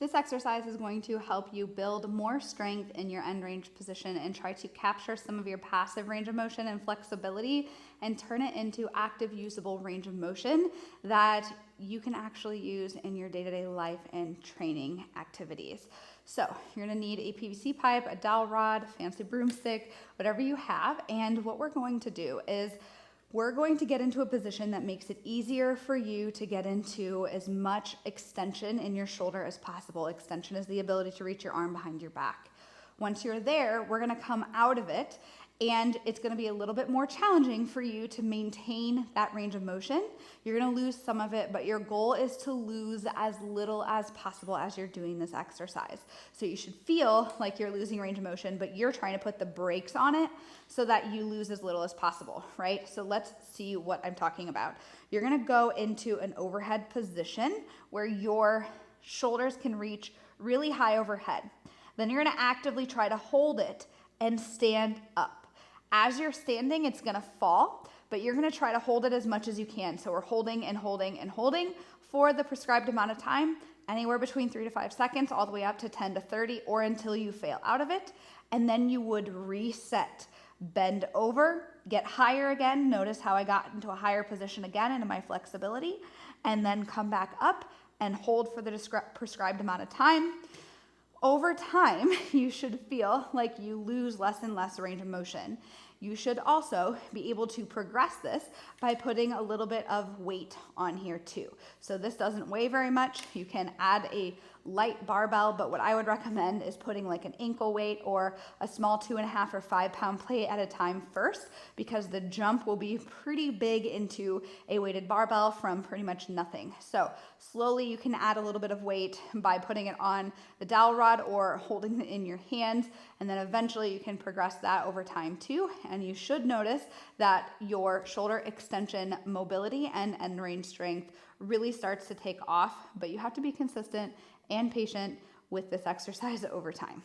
This exercise is going to help you build more strength in your end range position and try to capture some of your passive range of motion and flexibility and turn it into active, usable range of motion that you can actually use in your day-to-day life and training activities. So you're gonna need a PVC pipe, a dowel rod, fancy broomstick, whatever you have. And what we're going to do is we're going to get into a position that makes it easier for you to get into as much extension in your shoulder as possible. Extension is the ability to reach your arm behind your back. Once you're there, we're gonna come out of it, and it's gonna be a little bit more challenging for you to maintain that range of motion. You're gonna lose some of it, but your goal is to lose as little as possible as you're doing this exercise. So you should feel like you're losing range of motion, but you're trying to put the brakes on it so that you lose as little as possible, right? So let's see what I'm talking about. You're gonna go into an overhead position where your shoulders can reach really high overhead. Then you're gonna actively try to hold it and stand up. As you're standing, it's gonna fall, but you're gonna try to hold it as much as you can. So we're holding and holding and holding for the prescribed amount of time, anywhere between 3 to 5 seconds, all the way up to 10 to 30, or until you fail out of it. And then you would reset, bend over, get higher again. Notice how I got into a higher position again into my flexibility, and then come back up and hold for the prescribed amount of time. Over time, you should feel like you lose less and less range of motion. You should also be able to progress this by putting a little bit of weight on here too. So this doesn't weigh very much. You can add a light barbell, but what I would recommend is putting like an ankle weight or a small 2.5 or 5 pound plate at a time first, because the jump will be pretty big into a weighted barbell from pretty much nothing. So slowly you can add a little bit of weight by putting it on the dowel rod or holding it in your hands, and then eventually you can progress that over time too. And you should notice that your shoulder extension mobility and end range strength really starts to take off, but you have to be consistent and patient with this exercise over time.